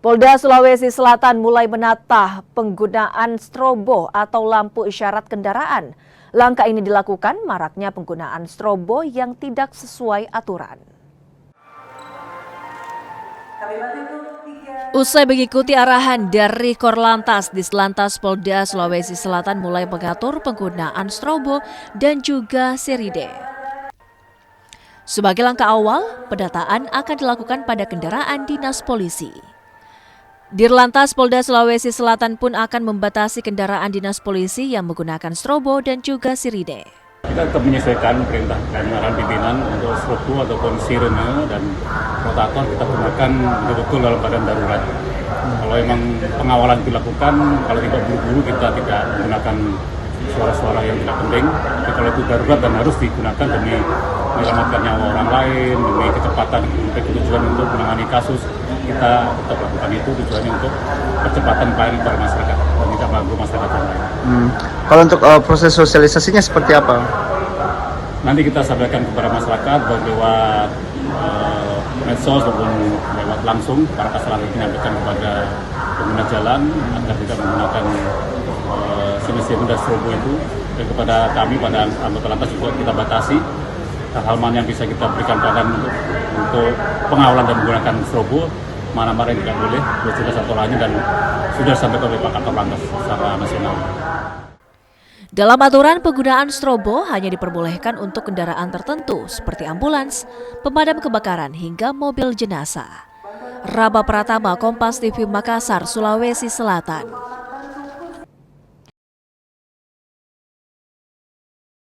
Polda Sulawesi Selatan mulai menata penggunaan strobo atau lampu isyarat kendaraan. Langkah ini dilakukan maraknya penggunaan strobo yang tidak sesuai aturan. Usai mengikuti arahan dari Korlantas, Dislantas Polda Sulawesi Selatan mulai mengatur penggunaan strobo dan juga sirine. Sebagai langkah awal, pendataan akan dilakukan pada kendaraan dinas polisi. Dirlantas Polda Sulawesi Selatan pun akan membatasi kendaraan dinas polisi yang menggunakan strobo dan juga sirine. Kita tetap menyesuaikan perintah dan arahan pimpinan untuk strobo ataupun sirine dan rotator kita gunakan betul-betul dalam keadaan darurat. Kalau memang pengawalan dilakukan, kalau tidak buru-buru kita tidak menggunakan suara-suara yang tidak penting. Tapi kalau itu darurat dan harus digunakan demi menyelamatkan nyawa orang lain, demi kecepatan, tujuan untuk menangani kasus, kita tetap lakukan itu tujuannya untuk percepatan pelayanan kepada masyarakat dan tidak mengganggu masyarakat yang lain. Kalau untuk proses sosialisasinya seperti apa? Nanti kita sampaikan kepada masyarakat baik lewat medsos maupun lewat langsung para kasar menyampaikan kepada pengguna jalan agar tidak menggunakan jenis-jenis dan strobo itu, dan kepada kami pada anggota lantas juga kita batasi hal-hal mana yang bisa kita berikan pelayanan untuk pengawalan dan menggunakan strobo, mana-mana yang tidak boleh, sudah satu lainnya dan sudah disampaikan oleh Pak Kakor Lantas secara nasional. Dalam aturan, penggunaan strobo hanya diperbolehkan untuk kendaraan tertentu seperti ambulans, pemadam kebakaran hingga mobil jenazah. Raba Pratama, Kompas TV Makassar, Sulawesi Selatan.